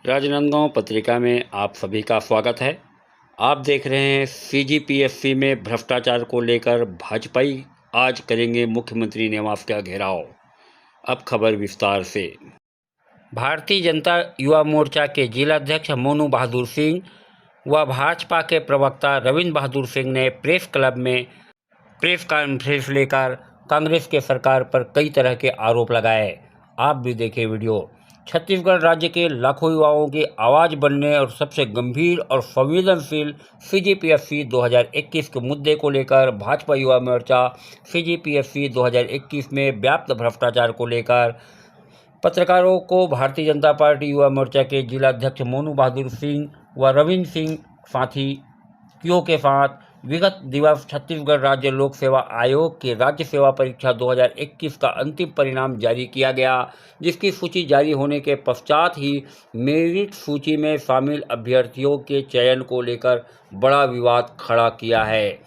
राजनांदगांव पत्रिका में आप सभी का स्वागत है। आप देख रहे हैं सीजीपीएससी में भ्रष्टाचार को लेकर भाजपाई आज करेंगे मुख्यमंत्री निवास का घेराव। अब खबर विस्तार से। भारतीय जनता युवा मोर्चा के जिलाध्यक्ष मोनू बहादुर सिंह व भाजपा के प्रवक्ता रविंद्र बहादुर सिंह ने प्रेस क्लब में प्रेस कॉन्फ्रेंस लेकर कांग्रेस के सरकार पर कई तरह के आरोप लगाए। आप भी देखें वीडियो। छत्तीसगढ़ राज्य के लाखों युवाओं की आवाज़ बनने और सबसे गंभीर और संवेदनशील सीजीपीएससी 2021 के मुद्दे को लेकर भाजपा युवा मोर्चा सीजीपीएससी 2021 में व्याप्त भ्रष्टाचार को लेकर पत्रकारों को भारतीय जनता पार्टी युवा मोर्चा के जिलाध्यक्ष मोनू बहादुर सिंह व रविंद्र सिंह साथियों के साथ विगत दिवस छत्तीसगढ़ राज्य लोक सेवा आयोग की राज्य सेवा परीक्षा 2021 का अंतिम परिणाम जारी किया गया, जिसकी सूची जारी होने के पश्चात ही मेरिट सूची में शामिल अभ्यर्थियों के चयन को लेकर बड़ा विवाद खड़ा किया है।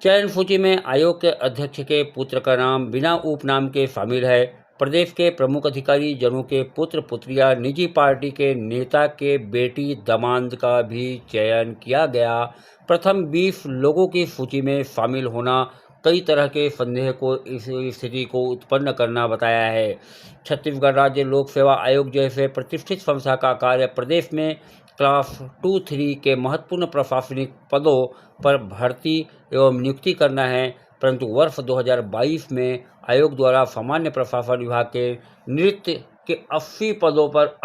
चयन सूची में आयोग के अध्यक्ष के पुत्र का नाम बिना उपनाम के शामिल है। प्रदेश के प्रमुख अधिकारी जनों के पुत्र पुत्रियां, निजी पार्टी के नेता के बेटी दामाद का भी चयन किया गया। प्रथम 20 लोगों की सूची में शामिल होना कई तरह के संदेह को इस स्थिति को उत्पन्न करना बताया है। छत्तीसगढ़ राज्य लोक सेवा आयोग जैसे प्रतिष्ठित संस्था का कार्य प्रदेश में क्लास 2-3 के महत्वपूर्ण प्रशासनिक पदों पर भर्ती एवं नियुक्ति करना है, परंतु वर्ष 2022 में आयोग द्वारा सामान्य प्रशासन विभाग के नृत्य के 80 पदों पर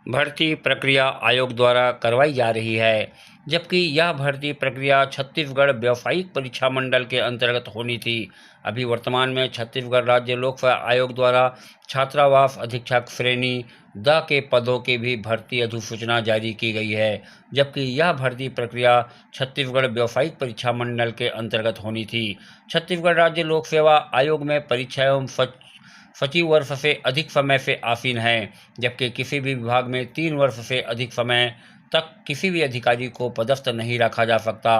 भर्ती प्रक्रिया आयोग द्वारा करवाई जा रही है, जबकि यह भर्ती प्रक्रिया छत्तीसगढ़ व्यावसायिक परीक्षा मंडल के अंतर्गत होनी थी। अभी वर्तमान में छत्तीसगढ़ राज्य लोक सेवा आयोग द्वारा छात्रावास अधीक्षक श्रेणी द के पदों की भी भर्ती अधिसूचना जारी की गई है, जबकि यह भर्ती प्रक्रिया छत्तीसगढ़ व्यावसायिक परीक्षा मंडल के अंतर्गत होनी थी। छत्तीसगढ़ राज्य लोक सेवा आयोग में परीक्षा एवं सचिव वर्ष से अधिक समय से आसीन है, जबकि किसी भी विभाग में 3 वर्ष से अधिक समय तक किसी भी अधिकारी को पदस्थ नहीं रखा जा सकता।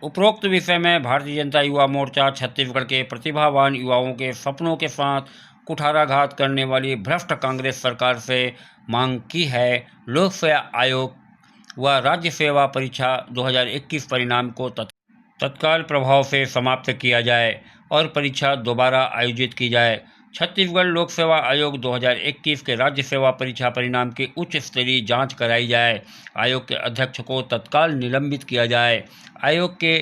उपरोक्त विषय में भारतीय जनता युवा मोर्चा छत्तीसगढ़ के प्रतिभावान युवाओं के सपनों के साथ कुठाराघात करने वाली भ्रष्ट कांग्रेस सरकार से मांग की है। लोक सेवा आयोग व राज्य सेवा परीक्षा 2021 परिणाम को तत्काल प्रभाव से समाप्त किया जाए और परीक्षा दोबारा आयोजित की जाए। छत्तीसगढ़ लोक सेवा आयोग 2021 के राज्य सेवा परीक्षा परिणाम की उच्च स्तरीय जांच कराई जाए। आयोग के अध्यक्ष को तत्काल निलंबित किया जाए। आयोग के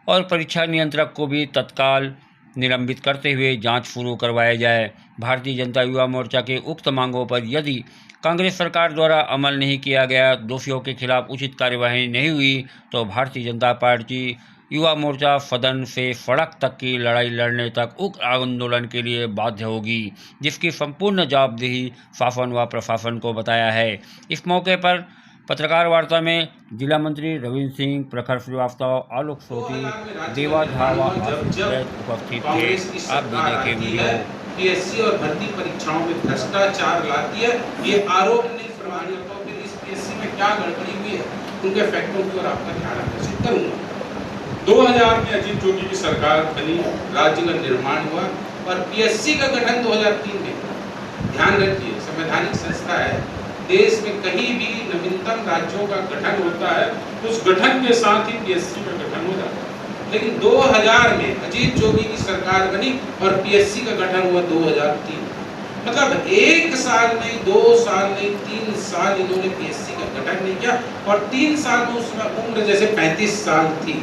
और परीक्षा नियंत्रक को भी तत्काल निलंबित करते हुए जांच शुरू करवाया जाए। भारतीय जनता युवा मोर्चा के उक्त मांगों पर यदि कांग्रेस सरकार द्वारा अमल नहीं किया गया, दोषियों के खिलाफ उचित कार्यवाही नहीं हुई, तो भारतीय जनता पार्टी युवा मोर्चा सदन से सड़क तक की लड़ाई लड़ने तक उग्र आंदोलन के लिए बाध्य होगी, जिसकी संपूर्ण जवाबदेही शासन व प्रशासन को बताया है। इस मौके पर पत्रकार वार्ता में जिला मंत्री रविंद्र सिंह, प्रखर श्रीवास्तव, आलोक सोती, देवा झा उपस्थित थे। आप भी देखें वीडियो। पीएससी और भर्ती परीक्षाओं में भ्रष्टाचार ला दिया, ये आरोप नहीं प्रमाणित हो कि इस पीएससी में क्या गड़बड़ी हुई है, उनके फैक्टों की ओर आपका ध्यान आकर्षित करूंगा। 2000 में अजीत जोगी की सरकार बनी, राज्य का निर्माण हुआ और पीएससी का गठन 2003 में। ध्यान रखिए, संवैधानिक संस्था है, देश में कहीं भी नवीनतम राज्यों का गठन होता है, उस गठन के साथ ही पीएससी का गठन हो जाता है। लेकिन 2000 में अजीत जोगी की सरकार बनी और पीएससी का गठन हुआ 2003। मतलब 1 साल नहीं, 2 साल नहीं, 3 साल इन्होंने पीएससी का गठन नहीं किया और 3 साल में उसमें उम्र जैसे 35 साल थी,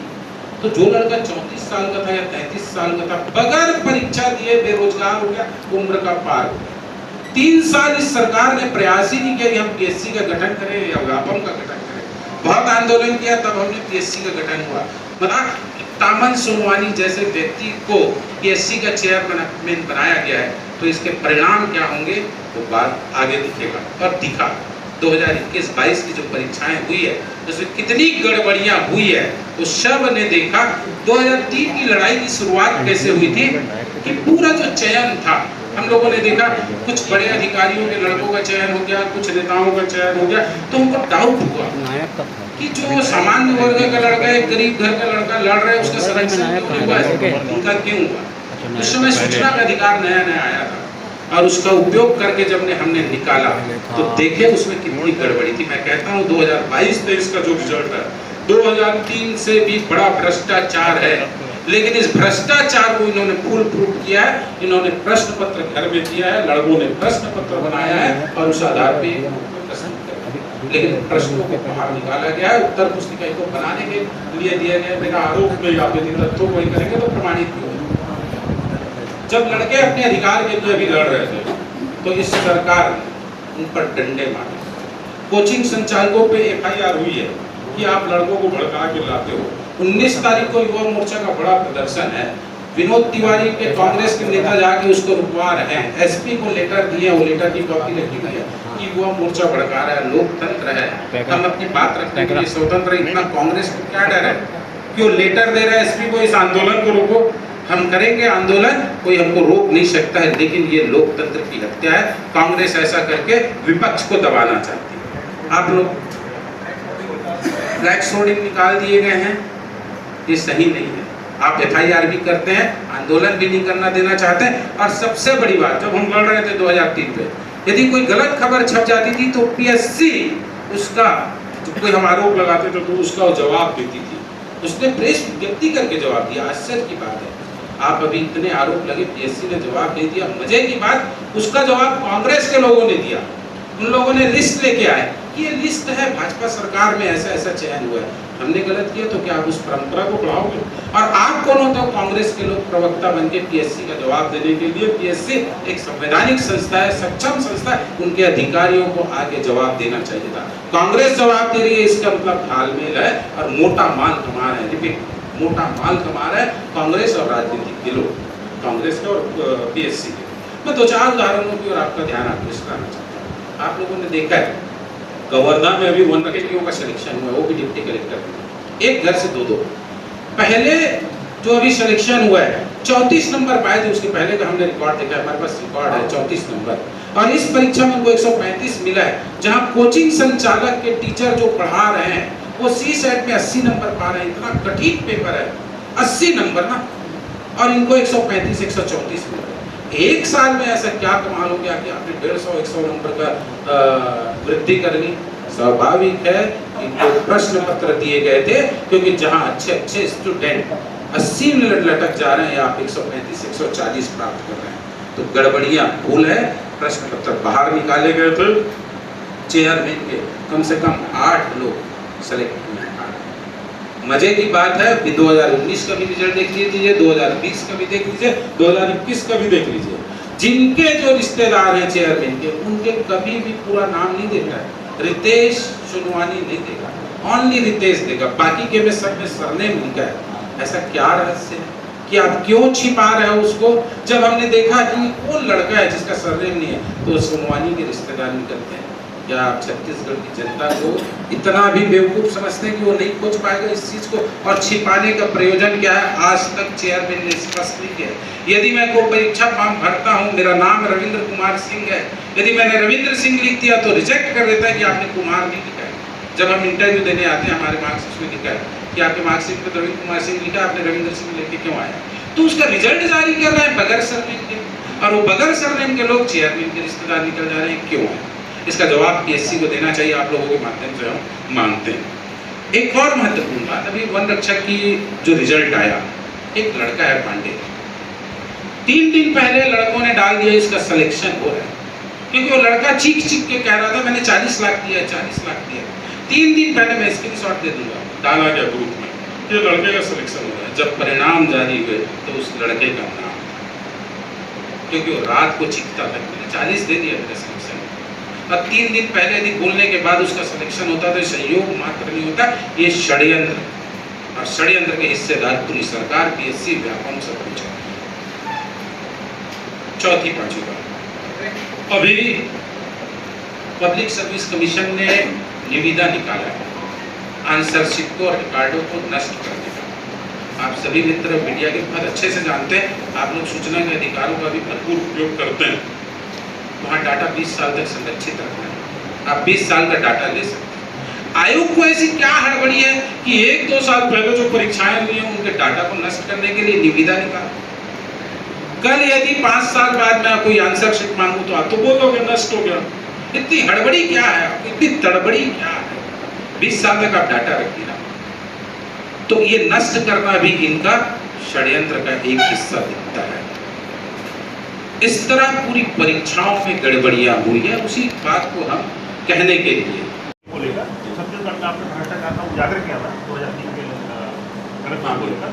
तो जो लड़का 34 साल का था या 33 साल का था, बगैर परीक्षा दिए बेरोजगार हो गया, उम्र का पार हो गया। 3 साल इस सरकार ने प्रयास ही नहीं किया कि हम पीएससी का गठन करें या व्यापम का गठन करें। बहुत आंदोलन किया, तब हमने पीएससी का गठन हुआ। तामन सोनवानी जैसे व्यक्ति को पीएससी का चेयरमैन बनाया गया है, तो इसके परिणाम क्या होंगे वो बात आगे दिखेगा। और दिखा 2021-22 की जो परीक्षाएं हुई है, उसमें कितनी गड़बड़ियां हुई है, तो सब ने देखा। 2003 की लड़ाई की शुरुआत कैसे हुई थी कि पूरा जो चयन था, हम लोगों ने देखा कुछ बड़े अधिकारियों के लड़कों का चयन हो गया, कुछ नेताओं का चयन हो गया, तो उनको डाउट हुआ कि जो सामान्य वर्ग का लड़का है, गरीब घर का लड़का लड़ रहा है, उसका संरक्षण क्यों हुआ, उनका क्यों हुआ। उस समय सूचना का अधिकार नया नया आया था, और उसका उपयोग करके जब हमने निकाला तो देखे उसमें कितनी गड़बड़ी थी। मैं कहता हूँ 2022-23 का जो रिजल्ट है 2003 से भी बड़ा भ्रष्टाचार है, लेकिन इस भ्रष्टाचार को इन्होंने फुल प्रूफ किया है। इन्होंने प्रश्न पत्र घर में दिया है, लड़कों ने प्रश्न पत्र बनाया है और उस आधार पे प्रश्न किया, लेकिन प्रश्नों को बाहर निकाला गया है। उत्तर पुस्तिका को बनाने के लिए दिया गया। मेरा आरोप नहीं, आप यदि तथ्यों को करेंगे तो प्रमाणित क्यों? जब लड़के अपने अधिकार के लिए भी लड़ रहे थे तो इस सरकार ने उन पर डंडे मारे। कोचिंग संचालकों पे FIR हुई है कि आप लड़कों को भड़का के लाते हो। 19 तारीख को युवा मोर्चा का बड़ा प्रदर्शन है। विनोद तिवारी के कांग्रेस के नेता जाके उसको रुकवा रहे हैं। SP को लेटर दिए, वो लेटर की कॉपी रखी गई है कि युवा मोर्चा भड़का रहा है। लोकतंत्र है, हम अपनी बात रखने के लिए स्वतंत्र। इतना कांग्रेस को क्या डर है कि वो लेटर दे रहा है SP को, इस आंदोलन को रोको, हम करेंगे आंदोलन, कोई हमको रोक नहीं सकता है। लेकिन ये लोकतंत्र की हत्या है। कांग्रेस ऐसा करके विपक्ष को दबाना चाहती है। आप लोग फ्लैक्स होर्डिंग निकाल दिए गए हैं, ये सही नहीं है। आप FIR भी करते हैं, आंदोलन भी नहीं करना देना चाहते हैं। और सबसे बड़ी बात, जब हम लड़ रहे थे 2003 पे, यदि कोई गलत खबर छप जाती थी तो PSC उसका, जब कोई हम आरोप लगाते थे तो उसका जवाब देती थी। उसने प्रेस विज्ञप्ति करके जवाब दिया। आश्चर्य की बात है, आप अभी इतने आरोप लगे, PSC ने जवाब दे दिया। मजे की बात, उसका जवाब कांग्रेस के लोगों ने दिया। उन लोगों ने लिस्ट लेके आए कि ये लिस्ट है, भाजपा सरकार में ऐसा ऐसा चयन हुआ है। हमने गलत किया तो क्या आप उस परंपरा को बढ़ाओगे? और आप कौन होते हो? कांग्रेस के लोग प्रवक्ता बन के PSC का जवाब देने के लिए। PSC एक संवैधानिक संस्था है, सक्षम संस्था है, उनके अधिकारियों को आगे जवाब देना चाहिए था। कांग्रेस जवाब दे रही है, इसका मतलब तालमेल है और मोटा माल कमा रहे हैं। रिपीट, मोटा माल कमा रहा है कांग्रेस और राजनीतिक के लोग, कांग्रेस के और PSC के। मैं 2-4 उदाहरणों की ओर आपका ध्यान आकृष्ट करना चाहता हूँ। आप लोगों ने देखा है कवर्धा में अभी वन रकेटियों का सिलेक्शन हुआ है, वो भी डिप्टी कलेक्टर, एक घर से 2-2। पहले जो अभी सिलेक्शन हुआ है 34 नंबर पाए थे, उसके पहले का हमने रिकॉर्ड देखा है, हमारे पास रिकॉर्ड है 34 नंबर। और इस परीक्षा में उनको 135 मिला है, जहाँ कोचिंग संचालक के टीचर जो पढ़ा रहे हैं वो CSET में 80 नंबर पा रहे हैं। इतना कठिन पेपर है, 80 नंबर ना, और इनको 135-134 मिल रहे। एक साल में ऐसा क्या कमाल हो गया कि आपने 150-100 नंबर का वृद्धि कर ली? स्वाभाविक है, इनको प्रश्न पत्र दिए गए थे, क्योंकि जहां अच्छे स्टूडेंट 80 में लटक जा रहे हैं, आप 135-140 प्राप्त कर रहे हैं, तो गड़बड़ियां भूल है। प्रश्न पत्र बाहर निकाले गए थे, चेयरमैन के कम से कम 8 लोग सेलेक्ट हुए। मजे की बात है, 2019 का भी रिजल्ट देख लीजिए, 2020 का भी देख लीजिए, 2021 का भी देख लीजिए। जिनके जो रिश्तेदार हैं चेयरमैन के, उनके कभी भी पूरा नाम नहीं देखा है। रितेश सोनवानी नहीं देखा, ओनली रितेश देखा, बाकी के में सब में सरनेम लिखा है। ऐसा क्या रहस्य है कि आप क्यों छिपा रहे हो उसको? जब हमने देखा कि वो लड़का है जिसका सरनेम नहीं है, तो सोनवानी के रिश्तेदार निकलते हैं। क्या आप छत्तीसगढ़ की जनता को इतना भी बेवकूफ समझते हैं कि वो नहीं खोज पाएगा इस चीज को? और छिपाने का प्रयोजन क्या है, आज तक चेयरमैन ने स्पष्ट नहीं किया। यदि मैं कोई परीक्षा फॉर्म भरता हूँ, मेरा नाम रविंद्र कुमार सिंह है, यदि मैंने रविंद्र सिंह लिख दिया तो रिजेक्ट कर देता है कि आपने कुमार नहीं लिखा है। जब हम इंटरव्यू देने आते हैं, हमारे मार्क्सिट में लिखा है कि आपके मार्क्सिट में रविंद्र कुमार सिंह लिखा, आपने रविंद्र सिंह लेके क्यों आया? तो उसका रिजल्ट जारी कर रहे हैं बगैर सरनेम के, और वो बगैर सरनेम के लोग चेयरमैन के रिश्तेदार निकल जा रहे हैं। क्यों है? इसका जवाब PSC को देना चाहिए, आप लोगों के माध्यम से हम मांगते हैं। एक और महत्वपूर्ण बात, अभी वन रक्षक की जो रिजल्ट आया, एक लड़का है पांडे, 3 दिन पहले लड़कों ने डाल दिया इसका सिलेक्शन हो रहा है, क्योंकि वो लड़का चीख के कह रहा था मैंने 40 लाख दिया, 40 लाख दिया। 3 दिन पहले मैं स्क्रीनशॉट दे दूंगा, डाला गया ग्रुप में, ये लड़के का सिलेक्शन हो रहा है। जब परिणाम जारी हुए तो उस लड़के का नाम, क्योंकि वो रात को चीखता था मैंने 40 दे दिया मेरा सिलेक्शन, और 3 दिन पहले यदि बोलने के बाद उसका सिलेक्शन होता तो संयोग मात्र नहीं होता, ये षड्यंत्र, और षड्यंत्र के हिस्सेदार पूरी सरकार, PSC, व्यापम सब कुछ है। चौथी पांचवी बात, अभी पब्लिक सर्विस कमीशन ने निविदा निकाला आंसरशिप को और रिकॉर्डों को नष्ट करने का। आप सभी मित्र मीडिया के बहुत अच्छे से जानते हैं, आप लोग सूचना के अधिकारों का भी भरपूर उपयोग करते हैं। वहाँ डाटा 20 साल तक संरक्षित रखना है, आप 20 साल का डाटा ले सकते हैं। आयोग को ऐसी क्या हड़बड़ी है कि 1-2 साल पहले जो परीक्षाएं हुई हैं उनके डाटा को नष्ट करने के लिए निविदा निकाला? कल यदि 5 साल बाद मैं कोई आंसर शीट मांगू तो आप तो बोलोगे नष्ट हो गया। इतनी हड़बड़ी क्या है, इतनी तड़बड़ी क्या है? 20 साल तक आप डाटा रखिए ना। तो ये नष्ट करना भी इनका षड्यंत्र का एक हिस्सा दिखता है। इस तरह पूरी परीक्षाओं में गड़बड़ियां हुई है, उसी बात को हम कहने के लिए बोलेगा छत्तीसगढ़ में आपने भ्रष्टाचार का उजागर किया था 2003 के गलत मामले का,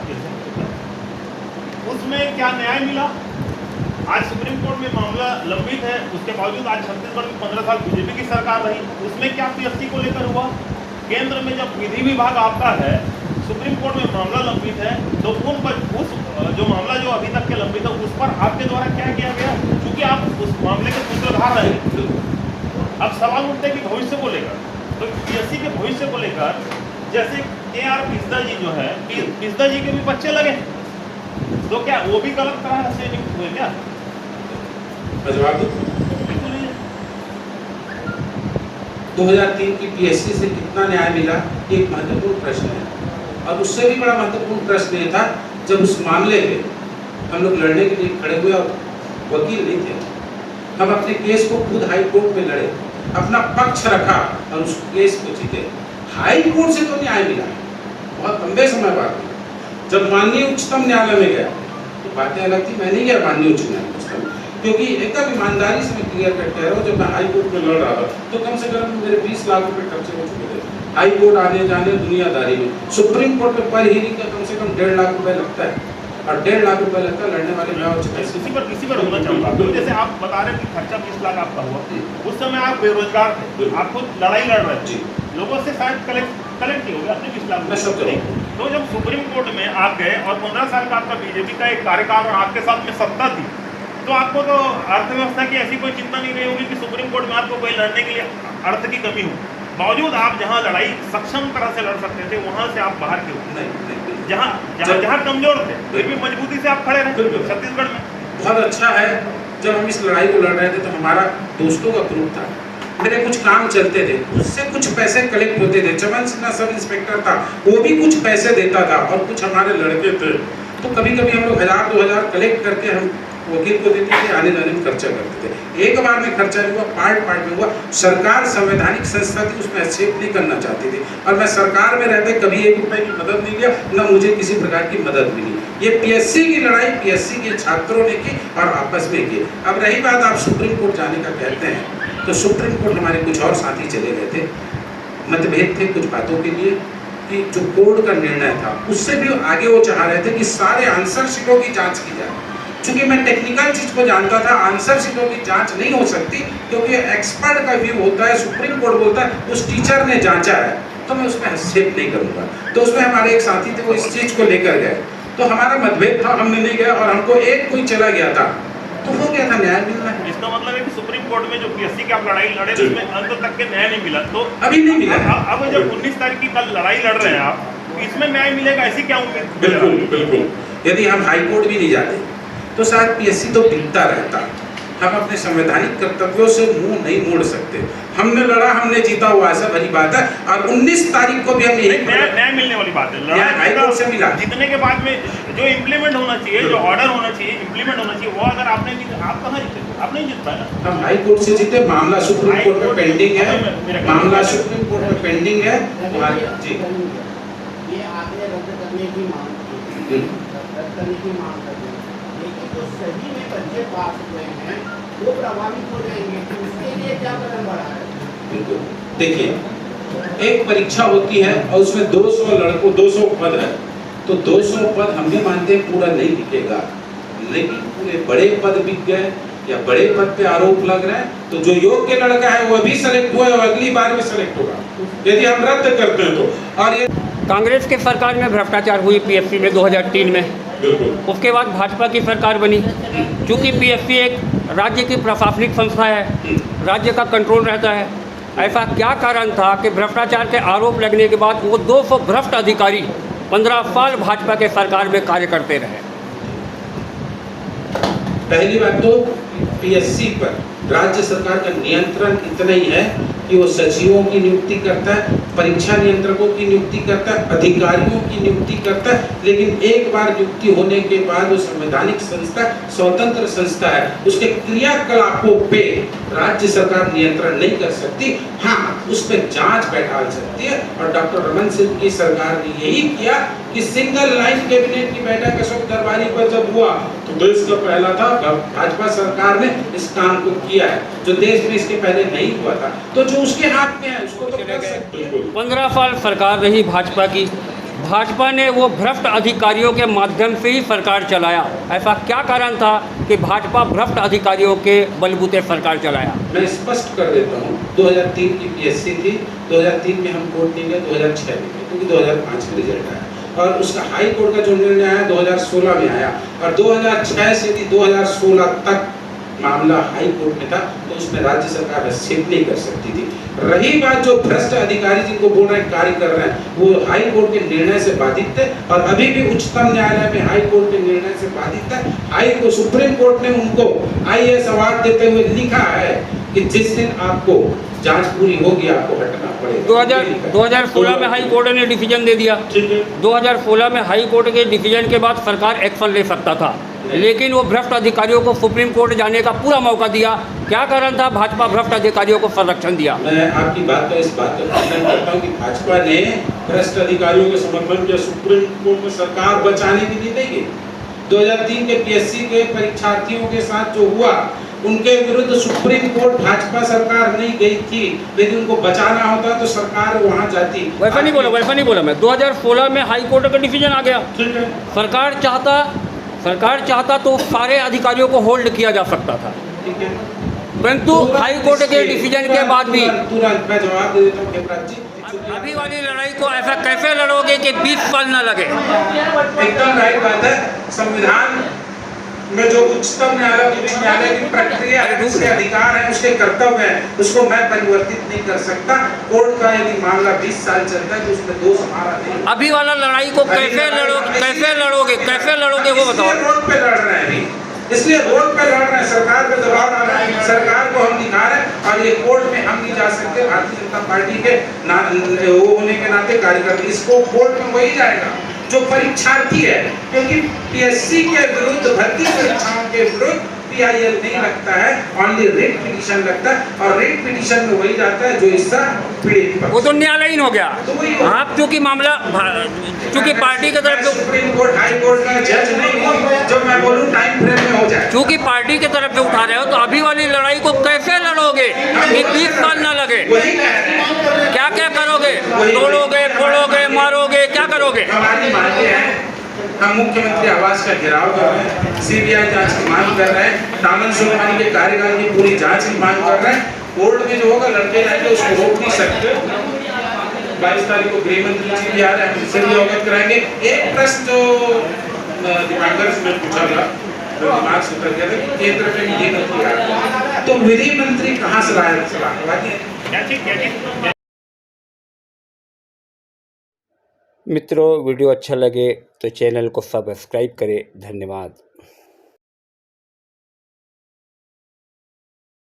उसमें क्या न्याय मिला? आज सुप्रीम कोर्ट में मामला लंबित है, उसके बावजूद आज छत्तीसगढ़ में 15 साल बीजेपी की सरकार रही, उसमें क्या पीएससी को लेकर हुआ? केंद्र में जब विधि विभाग आपका है, सुप्रीम कोर्ट में मामला लंबित है, तो उस जो मामला जो अभी तक के लंबित है उस पर आपके द्वारा क्या किया गया? क्योंकि आप उस मामले के सूत्रधार रहे। अब सवाल उठते हैं कि भविष्य को लेकर, तो पीएससी के भविष्य को लेकर जैसे KR पिस्दा जी जो है, पिस्दा जी के भी बच्चे लगे, तो क्या वो भी गलत तरह से नियुक्त हुए क्या? जवाब 2003 की पीएससी से कितना न्याय मिला, एक महत्वपूर्ण प्रश्न है। और उससे भी बड़ा महत्वपूर्ण प्रश्न ये था जब उस मामले में हम लोग लड़ने के लिए खड़े हुए और वकील नहीं थे, हम अपने केस को खुद हाई कोर्ट में लड़े, अपना पक्ष रखा और उस केस को जीते। हाई कोर्ट से तो न्याय मिला, बहुत लंबे समय बाद। जब माननीय उच्चतम न्यायालय में गया तो बातें अलग थी, मैं नहीं गया माननीय उच्च न्यायालय, क्योंकि एकदम ईमानदारी से मैं क्लियर कट कह रहा हूँ, जब मैं हाई कोर्ट में लड़ रहा था तो कम से कम मेरे 20 लाख रुपए खर्चे हो चुके थे हाई कोर्ट आने जाने दुनियादारी में। सुप्रीम कोर्ट में पर हियरिंग का कम से कम 1.5 लाख रुपए लगता है, और 1.5 लाख रुपए लगता है लड़ने वाले मैं और इसी पर होना चाहूँगा। तो जैसे आप बता रहे हैं कि खर्चा 20 लाख आपका हुआ, उस समय आप बेरोजगार थे, आप खुद लड़ाई लड़ रहे थे, लोगों से शायद कलेक्ट नहीं हो गया अपने 20 लाख। तो जब सुप्रीम कोर्ट में आप गए और 15 साल का आपका बीजेपी का एक कार्यकाल और आपके साथ में सत्ता थी, तो आपको तो अर्थव्यवस्था की ऐसी कोई चिंता नहीं रही होगी कि सुप्रीम कोर्ट में आपको कोई लड़ने के लिए अर्थ की कमी हो। बावजूद आप जहां लड़ाई सक्षम तरह से लड़ सकते थे, वहां से आप बाहर क्यों? जहां कमजोर थे फिर भी मजबूती से आप खड़े रहे छत्तीसगढ़ में। बहुत अच्छा है, जब हम इस लड़ाई को लड़ रहे थे तो हमारा दोस्तों का ग्रुप था, मेरे कुछ काम चलते थे, उससे कुछ पैसे कलेक्ट होते थे। चमन सिन्हा सब इंस्पेक्टर था, वो भी कुछ पैसे देता था, और कुछ हमारे लड़के थे, तो कभी कभी हम लोग 1000-2000 कलेक्ट करके हम वकील को देते थे, आने जाने में खर्चा करते थे। एक बार में खर्चा नहीं हुआ, पार्ट में हुआ। सरकार संवैधानिक संस्था थी, उसमें हस्तक्षेप नहीं करना चाहती थी, और मैं सरकार में रहते कभी 1 रुपए की मदद नहीं लिया, न मुझे किसी प्रकार की मदद मिली। ये पीएससी की लड़ाई पीएससी के छात्रों ने की और आपस में की। अब रही बात आप सुप्रीम कोर्ट जाने का कहते हैं, तो सुप्रीम कोर्ट हमारे कुछ और साथी चले गए थे, मतभेद थे कुछ बातों के लिए, कि जो कोर्ट का निर्णय था उससे भी आगे वो चाह रहे थे कि सारे आंसर शीटों की जांच की जाए। चूंकि मैं टेक्निकल चीज को जानता था, आंसर शीटों की जांच नहीं हो सकती, क्योंकि एक्सपर्ट का व्यू होता है, सुप्रीम कोर्ट बोलता है उस टीचर ने जांचा है, तो मैं उसमें हस्तक्षेप नहीं करूंगा। तो उसमें हमारे एक साथी थे, वो इस चीज को लेकर गए, तो हमारा मतभेद था, हमने नहीं गया, और हमको एक कोई चला गया था, तो वो क्या था, न्याय मिलना है। इसका मतलब है कि सुप्रीम कोर्ट में जो पीएससी की आप लड़ाई लड़े उसमें अंत तक के न्याय नहीं मिला, तो अभी नहीं मिला। अब जब 19 तारीख की कल लड़ाई लड़ रहे हैं आप, इसमें न्याय मिलेगा ऐसी क्या उम्मीद? बिल्कुल। यदि हम हाई कोर्ट भी नहीं जाते तो शायद पीएससी तो टिकता रहता। हम अपने संवैधानिक कर्तव्यों से मुंह नहीं मोड़ सकते। हमने लड़ा, हमने जीता हुआ, ऐसा भली बात है। और 19 तारीख को भी हम यही न्याय मिलने वाली बात है, हाई कोर्ट से मिला। जीतने के बाद में जो इम्प्लीमेंट होना चाहिए, जो ऑर्डर होना चाहिए, इम्प्लीमेंट होना चाहिए, वो अगर आपने आप कहाँ जीते? आप नहीं जीत पाए ना। हम हाई कोर्ट से जीते, मामला सुप्रीम कोर्ट में पेंडिंग है, मामला सुप्रीम कोर्ट में पेंडिंग है। जी, ये आपने रद्द करने की मांग की, रद्द करने की मांग कर दी, लेकिन जो सही में बच्चे पास हुए हैं वो प्रभावित हो जाएंगे, तो उसके लिए क्या कदम बढ़ा है? बिल्कुल। देखिए, एक परीक्षा होती है और उसमें 200 लड़कों 200 पद है, तो 200 पद हम भी मानते हैं पूरा नहीं बिकेगा, लेकिन पूरे बड़े पद बिक गए या बड़े पद पे आरोप लग रहे हैं, तो जो योग्य लड़का है वह भी सेलेक्ट हुआ और अगली बार भी सेलेक्ट होगा यदि हम रद्द करते हैं तो। और ये कांग्रेस के सरकार में भ्रष्टाचार हुई पीएससी में 2003 में, उसके बाद भाजपा की सरकार बनी। चूँकि पीएससी एक राज्य की प्रशासनिक संस्था है, राज्य का कंट्रोल रहता है, ऐसा क्या कारण था कि भ्रष्टाचार के आरोप लगने के बाद वो 200 भ्रष्ट अधिकारी 15 साल भाजपा के सरकार में कार्य करते रहे? पहली बात तो पीएससी पर राज्य सरकार का नियंत्रण इतना ही है कि वो सचिवों की नियुक्ति करता है, परीक्षा नियंत्रकों की नियुक्ति करता है, अधिकारियों की नियुक्ति करता है, लेकिन एक बार नियुक्ति होने के बाद वो संवैधानिक संस्था, स्वतंत्र संस्था है, उसके क्रियाकलापों पे राज्य सरकार नियंत्रण नहीं कर सकती। हाँ, उस पर जांच बैठा सकती है, और डॉक्टर रमन सिंह की सरकार ने यही किया कि सिंगल लाइन कैबिनेट की बैठक अशोक दरबारी पर जब हुआ तो देश का पहला था, भाजपा सरकार ने इस काम को किया है, जो देश में इसके पहले नहीं हुआ था। तो जो उसके हाथ में है उसको तो कर सकती है। 15 साल सरकार रही भाजपा की, भाजपा ने वो भ्रष्ट अधिकारियों के माध्यम से ही सरकार चलाया। ऐसा क्या कारण था कि भाजपा भ्रष्ट अधिकारियों के बलबूते सरकार चलाया? मैं स्पष्ट कर देता हूँ, 2003 की पीएससी थी, 2003 में हम कोर्ट नहीं गए, 2006 में गए, क्योंकि 2005 में रिजल्ट आया, और उसका हाई कोर्ट का जो निर्णय आया 2016 में आया, और 2006 से 2016 तक मामला हाई कोर्ट में था, तो उसमें राज्य सरकार हस्तक्षेप नहीं कर सकती थी। रही बात जो भ्रष्ट अधिकारी जिनको बोल रहे हैं कार्य कर रहे हैं, वो हाई कोर्ट के निर्णय से बाधित थे, और अभी भी उच्चतम न्यायालय में हाई कोर्ट के निर्णय से बाधित है। हाई कोर्ट, सुप्रीम कोर्ट ने उनको आईएएस अवार्ड देते हुए लिखा है कि जिस दिन आपको जांच पूरी होगी आपको हटना पड़ेगा। 2016 में हाई कोर्ट ने डिसीजन दे दिया। 2016 में हाई कोर्ट के डिसीजन के बाद सरकार एक्शन ले सकता था, लेकिन वो भ्रष्ट अधिकारियों को सुप्रीम कोर्ट जाने का पूरा मौका दिया। क्या कारण था भाजपा भ्रष्ट अधिकारियों को संरक्षण दिया? मैं आपकी बात का इस बात का खंडन करता हूँ कि भाजपा ने भ्रष्ट अधिकारियों के समर्थन किया, सुप्रीम कोर्ट में सरकार बचाने के लिए नहीं गई। 2003 के पीएससी के परीक्षार्थियों के साथ जो हुआ, उनके विरुद्ध सुप्रीम कोर्ट भाजपा सरकार नहीं गई थी, लेकिन उनको बचाना होता तो सरकार वहां जाती। वैसा नहीं बोला मैं। 2016 में हाई कोर्ट का डिसीजन आ गया। ठीक है, सरकार चाहता तो सारे अधिकारियों को होल्ड किया जा सकता था, ठीक है, परंतु हाई कोर्ट के डिसीजन के बाद भी तुरंत मैं जवाब दे देता हूँ हेमराज जी। अभी वाली लड़ाई को ऐसा कैसे लड़ोगे कि 20 साल न लगे? एकदम राइट बात है। संविधान में जो उच्चतम न्यायालय, उच्च न्यायालय की प्रक्रिया है, उसके अधिकार है, उसके कर्तव्य है, उसको मैं परिवर्तित नहीं कर सकता। कोर्ट का यदि मामला 20 साल चलता है तो उसमें दोष हमारा नहीं। अभी वाला लड़ाई को कैसे लड़ोगे वो बताओ। रोड पे लड़ रहे हैं, इसलिए रोड पे लड़ रहे हैं, सरकार पे दबाव डाल रहे हैं, सरकार को हम दिखा रहे हैं, और ये कोर्ट में हम नहीं जा सकते। भारतीय जनता पार्टी के वो होने के नाते कार्यकर्ता, इसको कोर्ट में वही जाएगा जो परीक्षार्थी है, क्योंकि पीएससी के विरुद्ध, भर्ती परीक्षाओं के विरुद्ध पीआईएल नहीं लगता है, ओनली रिट पिटीशन लगता है, और रिट पिटीशन में वही जाता है जो हिस्सा पीड़ित पर। वो तो न्यायालयीन हो गया। आप क्योंकि मामला चूंकि पार्टी की तरफ सुप्रीम कोर्ट, हाई कोर्ट का जज नहीं हूं, जब मैं बोलूं टाइम फ्रेम में हो जाए। चूंकि पार्टी की तरफ से उठा रहे हो, तो अभी वाली लड़ाई को कैसे लड़ोगे कि 20 साल न लगे? वही कह रहे हैं। क्या करोगे? तोड़ोगे, फोड़ोगे, मारोगे, क्या करोगे? हमारी मांगे हैं, हम मुख्यमंत्री आवास का घेराव कर रहे हैं, सीबीआई जांच की मांग कर रहे हैं, दामन सुलेमानी के कार्यकाल की पूरी जांच की मांग कर रहे हैं। कोर्ट में जो होगा लड़के जाएंगे, उसको रोक नहीं सकते। 22 तारीख को गृह मंत्री जी भी आ रहे हैं, उनसे भी अवगत कराएंगे। एक प्रश्न जो दिमागर से मैं पूछा था, दिमाग से उतर गया था कि केंद्र में ये नहीं किया, तो विधि मंत्री कहाँ से लाए? मित्रों, वीडियो अच्छा लगे तो चैनल को सब्सक्राइब करें। धन्यवाद।